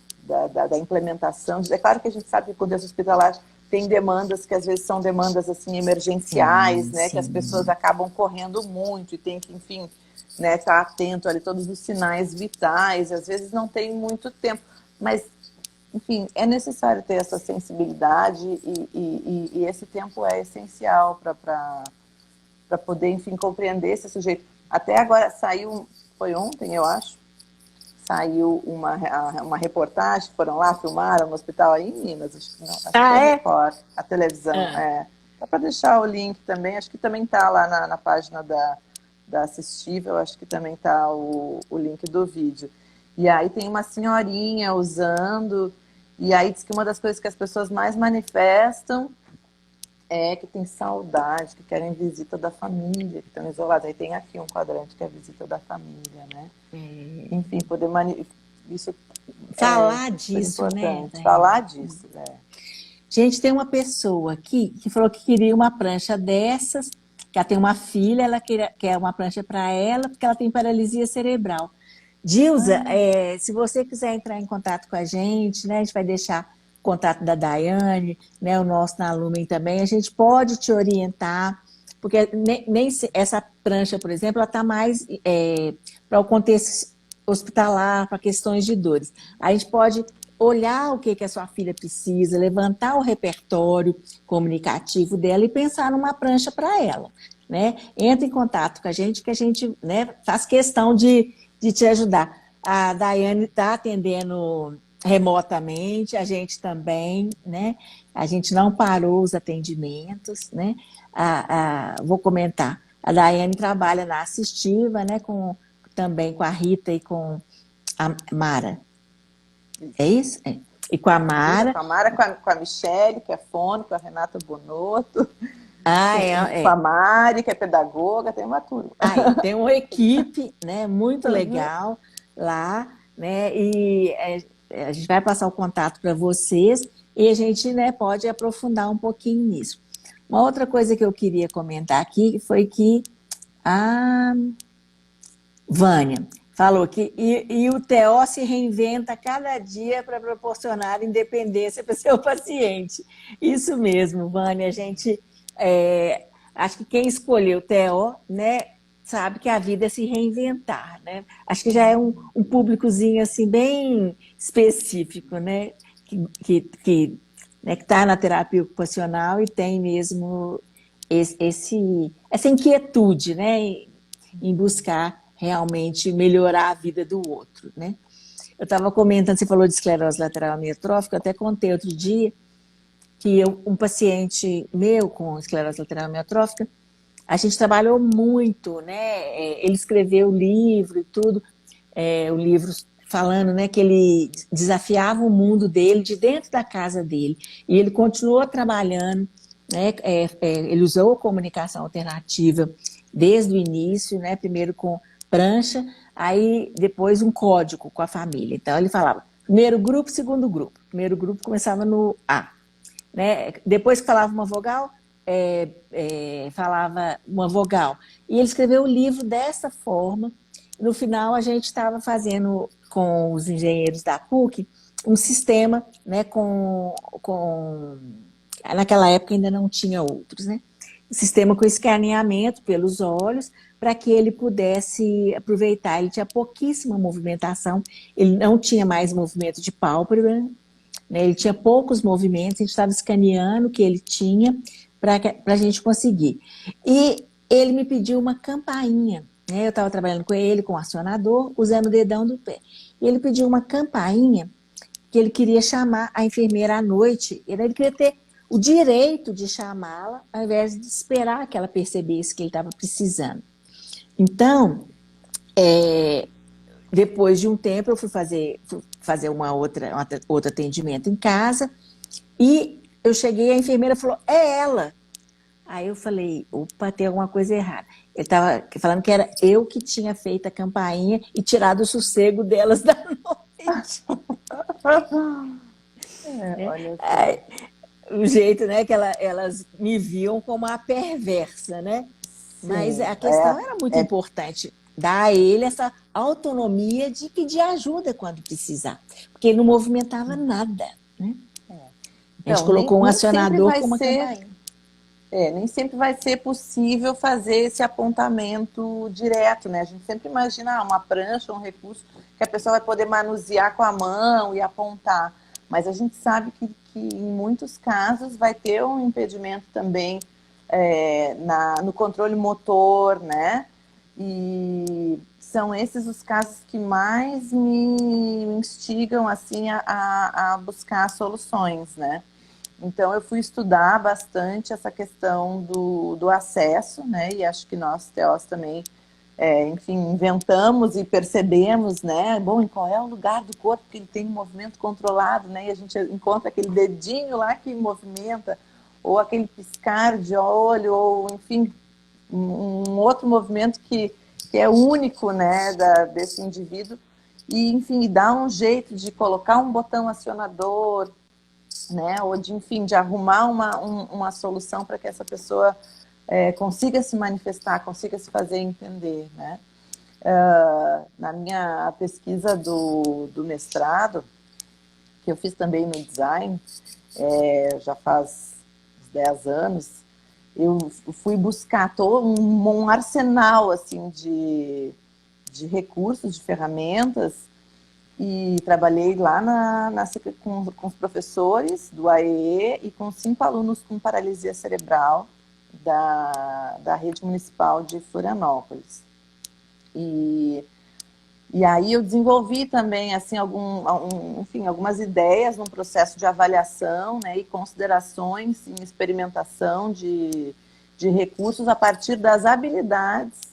implementação. É claro que a gente sabe que o contexto hospitalar tem demandas que às vezes são demandas assim emergenciais, né? Que as pessoas acabam correndo muito e tem que, enfim, né, estar atento ali todos os sinais vitais. Às vezes não tem muito tempo, mas enfim, é necessário ter essa sensibilidade e esse tempo é essencial para poder, enfim, compreender esse sujeito. Até agora saiu, foi ontem, eu acho, saiu uma reportagem, foram lá, filmaram no hospital aí em Minas, acho que foi a Record, a televisão. Dá para deixar o link também, acho que também está lá na página da Assistível, acho que também está o link do vídeo. E aí tem uma senhorinha usando, e aí diz que uma das coisas que as pessoas mais manifestam é que tem saudade, que querem visita da família, que estão isolados. Aí tem aqui um quadrante que é a visita da família, né? Enfim, poder isso falar disso, importante, né? falar disso, Gente, tem uma pessoa aqui que falou que queria uma prancha dessas, que ela tem uma filha, ela quer uma prancha para ela, porque ela tem paralisia cerebral. Dilza, se você quiser entrar em contato com a gente vai deixar o contato da Daiane, né, o nosso na Lumen também, a gente pode te orientar, porque essa prancha, por exemplo, ela está mais para o contexto hospitalar, para questões de dores. A gente pode olhar o que a sua filha precisa, levantar o repertório comunicativo dela e pensar numa prancha para ela, né? Entra em contato com a gente, que a gente, né, faz questão de te ajudar. A Daiane está atendendo remotamente, a gente também, né? A gente não parou os atendimentos, né? Vou comentar. A Daiane trabalha na assistiva, né? Também com a Rita e com a Mara. É isso? É. E com a Mara. Com a Mara, com a Michele, que é fono, com a Renata Bonotto. Com É. a Mari, que é pedagoga, tem uma turma. Tem uma equipe, né, muito legal lá, né, e a gente vai passar o contato para vocês e a gente, né, pode aprofundar um pouquinho nisso. Uma outra coisa que eu queria comentar aqui foi que a Vânia falou que e o TO se reinventa cada dia para proporcionar independência para o seu paciente. Isso mesmo, Vânia, a gente... acho que quem escolheu o TO, né, sabe que a vida é se reinventar, né? Acho que já é um públicozinho assim bem específico, né, que né, que está na terapia ocupacional e tem mesmo essa inquietude, né, em buscar realmente melhorar a vida do outro, né? Eu estava comentando, você falou de esclerose lateral amiotrófica, eu até contei outro dia que um paciente meu com esclerose lateral amiotrófica, a gente trabalhou muito, né? Ele escreveu o livro e tudo, o livro falando, né, que ele desafiava o mundo dele de dentro da casa dele. E ele continuou trabalhando, né? Ele usou a comunicação alternativa desde o início, né? Primeiro com prancha, aí depois um código com a família. Então ele falava primeiro grupo, segundo grupo. Primeiro grupo começava no A. Né? Depois que falava uma vogal, falava uma vogal. E ele escreveu o livro dessa forma. No final, a gente estava fazendo com os engenheiros da PUC um sistema, né, naquela época ainda não tinha outros, né? Um sistema com escaneamento pelos olhos para que ele pudesse aproveitar. Ele tinha pouquíssima movimentação, ele não tinha mais movimento de pálpebra, né? Ele tinha poucos movimentos, a gente estava escaneando o que ele tinha para a gente conseguir. E ele me pediu uma campainha, né? Eu estava trabalhando com ele, com o acionador, usando o dedão do pé. E ele pediu uma campainha que ele queria chamar a enfermeira à noite. Ele queria ter o direito de chamá-la, ao invés de esperar que ela percebesse que ele estava precisando. Então, depois de um tempo, eu fui fazer outro atendimento em casa e eu cheguei, a enfermeira falou, é ela. Aí eu falei, opa, tem alguma coisa errada. Ele estava falando que era eu que tinha feito a campainha e tirado o sossego delas da noite. Olha Aí, o jeito, né, que elas me viam como a perversa, né? Mas sim, a questão era muito importante, dar a ele essa autonomia de pedir ajuda quando precisar, porque ele não movimentava nada, né? A gente Então, colocou um nem sempre acionador vai com uma ser, campainha. nem sempre vai ser possível fazer esse apontamento direto, né? A gente sempre imagina uma prancha, um recurso que a pessoa vai poder manusear com a mão e apontar, mas a gente sabe que em muitos casos vai ter um impedimento também no controle motor, né? E são esses os casos que mais me instigam assim a buscar soluções, né? Então eu fui estudar bastante essa questão do acesso, né? E acho que nós, TEOs, também, enfim, inventamos e percebemos, né? Bom, em qual é o lugar do corpo que ele tem um movimento controlado, né? E a gente encontra aquele dedinho lá que movimenta, ou aquele piscar de olho, ou enfim, um outro movimento que é único, né, desse indivíduo, e enfim, dá um jeito de colocar um botão acionador, né, ou de, enfim, de arrumar uma solução para que essa pessoa consiga se manifestar, consiga se fazer entender, né. Na minha pesquisa do mestrado, que eu fiz também no design, já faz uns 10 anos, eu fui buscar todo um arsenal assim, de recursos, de ferramentas, e trabalhei lá com os professores do AEE e com 5 alunos com paralisia cerebral da rede municipal de Florianópolis. E aí eu desenvolvi também assim, enfim, algumas ideias num processo de avaliação, né, e considerações em experimentação de recursos a partir das habilidades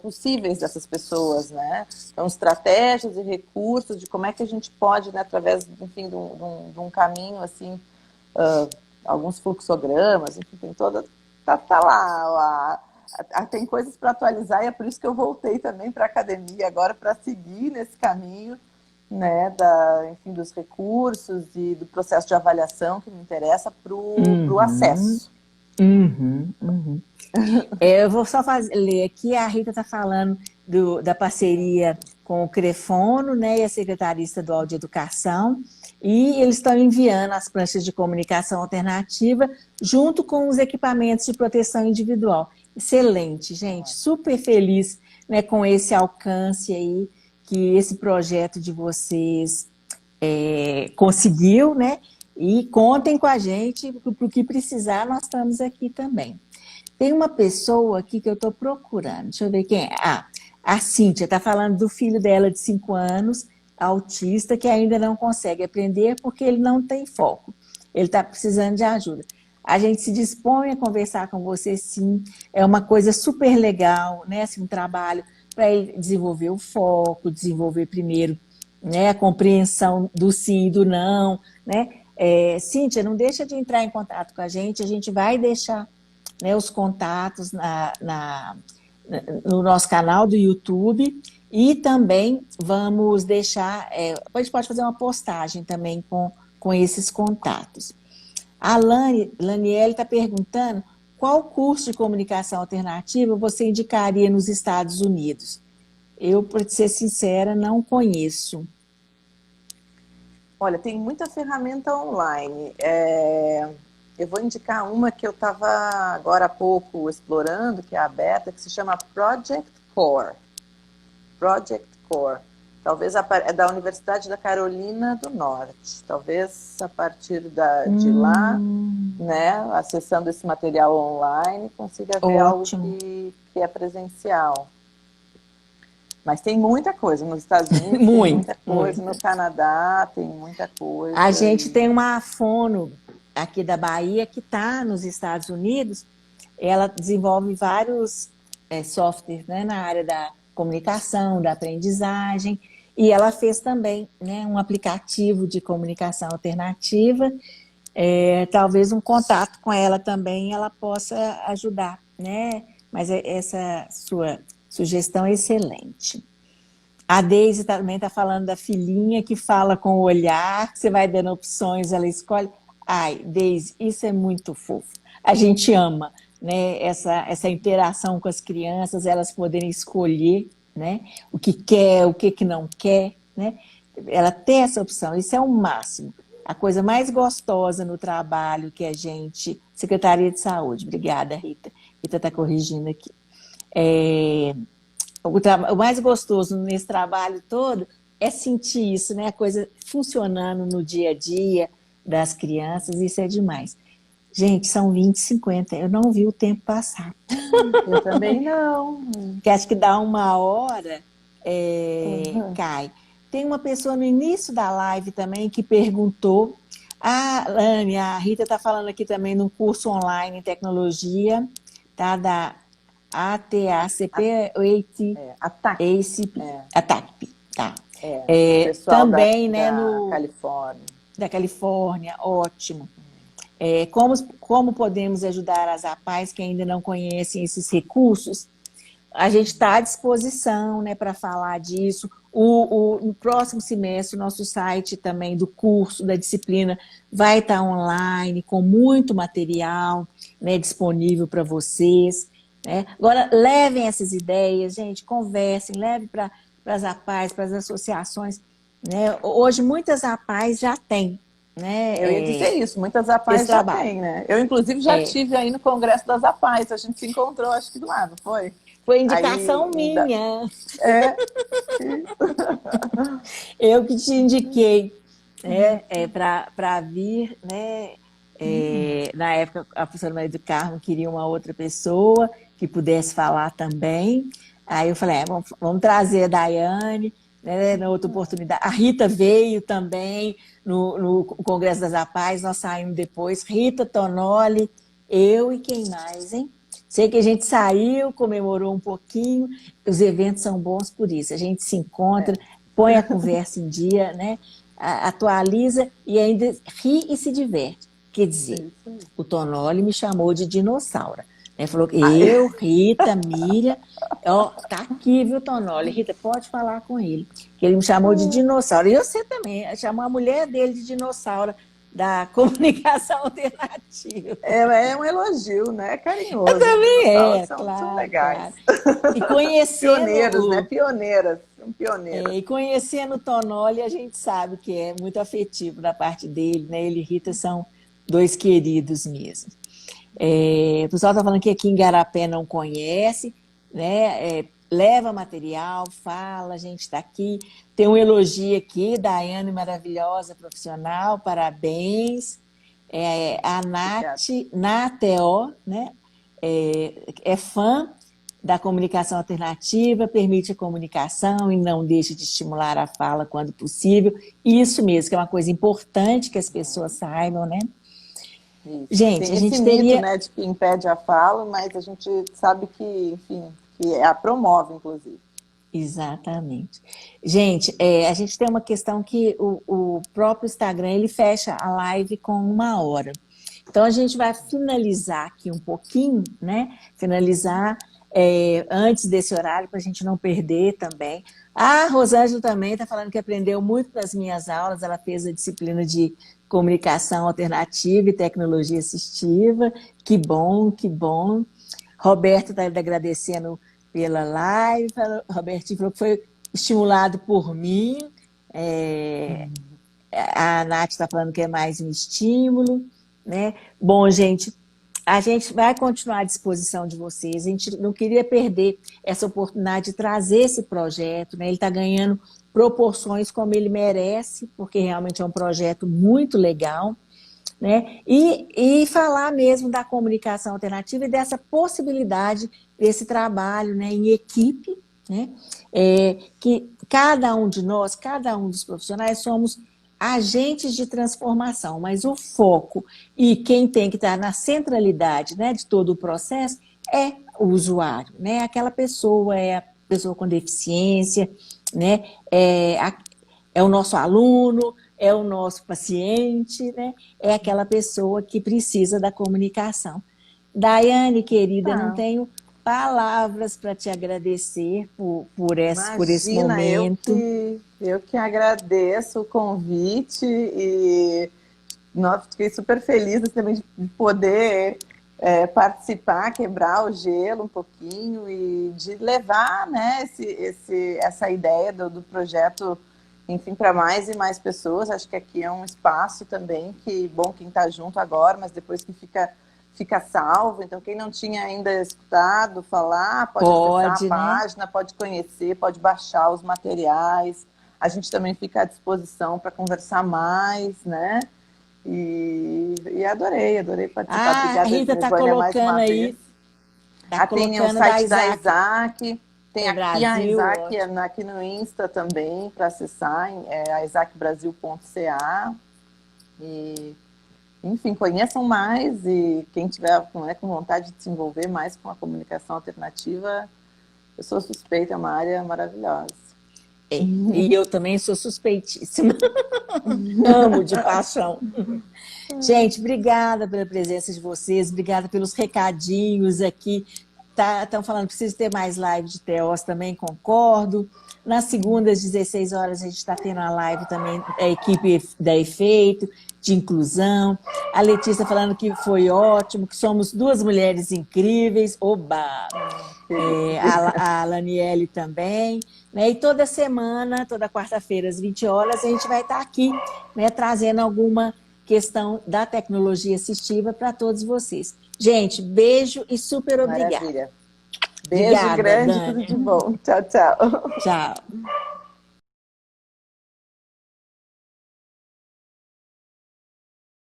possíveis dessas pessoas, né? Então, estratégias e recursos de como é que a gente pode, né, através, enfim, de um caminho, assim, alguns fluxogramas, enfim, tem toda... Tá lá, tem coisas para atualizar e é por isso que eu voltei também para a academia agora, para seguir nesse caminho, né, enfim, dos recursos e do processo de avaliação que me interessa para o acesso. Eu vou só ler aqui, a Rita está falando da parceria com o Crefono, né, e a Secretaria Estadual de Educação, e eles estão enviando as pranchas de comunicação alternativa junto com os equipamentos de proteção individual. Excelente, gente, super feliz, né, com esse alcance aí, que esse projeto de vocês conseguiu, né, e contem com a gente, para o que precisar, nós estamos aqui também. Tem uma pessoa aqui que eu estou procurando, deixa eu ver quem é. A Cíntia está falando do filho dela de 5 anos, autista, que ainda não consegue aprender porque ele não tem foco. Ele está precisando de ajuda. A gente se dispõe a conversar com você, sim. É uma coisa super legal, né? Assim, um trabalho para ele desenvolver o foco, desenvolver primeiro, né, a compreensão do sim e do não, né? Cíntia, não deixa de entrar em contato com a gente vai deixar, né, os contatos no nosso canal do YouTube e também vamos deixar, a gente pode fazer uma postagem também com esses contatos. A Laniele está perguntando qual curso de comunicação alternativa você indicaria nos Estados Unidos. Eu, para ser sincera, não conheço. Olha, tem muita ferramenta online. Eu vou indicar uma que eu estava agora há pouco explorando, que é aberta, que se chama Project Core. Project Core. Talvez é da Universidade da Carolina do Norte. Talvez a partir de lá, né, acessando esse material online, consiga ver algo que é presencial. Mas tem muita coisa nos Estados Unidos, tem muita coisa, no Canadá tem muita coisa. A gente tem uma fono aqui da Bahia que está nos Estados Unidos, ela desenvolve vários softwares, né, na área da comunicação, da aprendizagem, e ela fez também, né, um aplicativo de comunicação alternativa, talvez um contato com ela também ela possa ajudar, né? Mas essa sua sugestão é excelente. A Deise também está falando da filhinha que fala com o olhar, você vai dando opções, ela escolhe. Ai, Deise, isso é muito fofo. A gente ama, né, essa interação com as crianças, elas poderem escolher, né, o que quer, o que não quer, né? Ela tem essa opção, isso é o máximo. A coisa mais gostosa no trabalho que a gente... Secretaria de Saúde, obrigada, Rita. Rita está corrigindo aqui. O mais gostoso nesse trabalho todo é sentir isso, né? A coisa funcionando no dia a dia das crianças, isso é demais. Gente, são 20h50, eu não vi o tempo passar. Eu também não. Que acho que dá 1 hora, cai. Tem uma pessoa no início da live também que perguntou, Lani, a Rita está falando aqui também num curso online em tecnologia, tá? Da ATACP, ATACP, tá. Também, né, da Califórnia, ótimo. Como podemos ajudar as APAES que ainda não conhecem esses recursos? A gente está à disposição, né, para falar disso. No próximo semestre, o nosso site também do curso, da disciplina, vai estar online, com muito material, né, disponível para vocês. né? Agora, levem essas ideias, gente, conversem, levem para as APAES, para as associações, né? Hoje, muitas APAES já têm, né? Eu ia dizer isso, muitas Esse APAES já trabalho. têm, né? Eu, inclusive, já estive aí no Congresso das APAES, a gente se encontrou, acho que lá, não foi? Foi Aí, indicação minha. é, Eu que te indiquei, né, para vir, né? Na época, a professora Maria do Carmo queria uma outra pessoa que pudesse falar também. Aí eu falei, vamos trazer a Daiane, né, na outra oportunidade. A Rita veio também no Congresso das APAES, nós saímos depois. Rita Tonoli, eu e quem mais, hein? Sei que a gente saiu, comemorou um pouquinho. Os eventos são bons por isso. A gente se encontra, põe a conversa em dia, né? Atualiza e ainda ri e se diverte. Quer dizer, o Tonoli me chamou de dinossauro. Né? Falou que eu, Rita, Miriam, ó, tá aqui, viu, Tonoli? Rita, pode falar com ele. Que ele me chamou de dinossauro. E você também, chamou a mulher dele de dinossauro da comunicação alternativa. É um elogio, né? Carinhoso. Eu também São claro, legais. claro. E conhecendo Pioneiros, né? Pioneiras. e conhecendo o Tonoli, a gente sabe que é muito afetivo da parte dele, né? Ele e Rita são dois queridos mesmo. O pessoal está falando que aqui em Garapé não conhece, né? Leva material, fala, a gente está aqui. Tem um elogio aqui, Daiane, maravilhosa profissional, parabéns. A Nath, Nateo, né? É fã da comunicação alternativa, permite a comunicação e não deixa de estimular a fala quando possível. Isso mesmo, que é uma coisa importante que as pessoas saibam, né? Isso. Gente, tem a gente esse teria... mito, né, de que impede a fala, mas a gente sabe que, enfim, que a promove, inclusive. Exatamente. Gente, a gente tem uma questão que o próprio Instagram, ele fecha a live com 1 hora. Então, a gente vai finalizar aqui um pouquinho, né? Finalizar antes desse horário, para a gente não perder também. A Rosângela também está falando que aprendeu muito nas minhas aulas, ela fez a disciplina de comunicação alternativa e tecnologia assistiva. Que bom, que bom. Roberto está agradecendo pela live. Robertinho falou que foi estimulado por mim. A Nath está falando que é mais um estímulo, né? Bom, gente, a gente vai continuar à disposição de vocês. A gente não queria perder essa oportunidade de trazer esse projeto, né? Ele está ganhando proporções como ele merece, porque realmente é um projeto muito legal, né? E falar mesmo da comunicação alternativa e dessa possibilidade desse trabalho, né, em equipe, né? Que cada um de nós, cada um dos profissionais, somos agentes de transformação, mas o foco e quem tem que estar na centralidade, né, de todo o processo é o usuário, né? Aquela pessoa, é a pessoa com deficiência, né? É o nosso aluno, é o nosso paciente, né? É aquela pessoa que precisa da comunicação. Daiane, querida, não tenho palavras para te agradecer por esse Imagina, momento. eu que agradeço o convite e nossa, fiquei super feliz também de poder participar, quebrar o gelo um pouquinho e de levar, né, essa ideia do projeto, enfim, para mais e mais pessoas. Acho que aqui é um espaço também que, bom, quem está junto agora, mas depois que fica salvo. Então, quem não tinha ainda escutado falar, pode acessar a página, né? Pode conhecer, pode baixar os materiais. A gente também fica à disposição para conversar mais, né? E adorei participar. Obrigada, A Rita está Vânia, mais colocando uma aí. vez. Tem o Colocando site da Isaac, tem aqui Brasil, a Isaac, aqui no Insta também, para acessar, a isaacbrasil.ca. E, enfim, conheçam mais e quem tiver com vontade de se envolver mais com a comunicação alternativa, eu sou suspeita, é uma área maravilhosa. E eu também sou suspeitíssima. Amo de paixão. Gente, obrigada pela presença de vocês, obrigada pelos recadinhos aqui. estão falando que precisa ter mais live de TEOS, também concordo. Nas segundas, 16 horas, a gente está tendo a live também, a equipe da Efeito, de inclusão. A Letícia falando que foi ótimo, que somos duas mulheres incríveis. Oba! A Laniele também. Né? E toda semana, toda quarta-feira, às 20 horas, a gente vai estar aqui, né, trazendo alguma questão da tecnologia assistiva para todos vocês. Gente, beijo e super obrigada. Maravilha. Beijo Obrigada, grande, Dani. tudo de bom. Tchau, tchau. Tchau.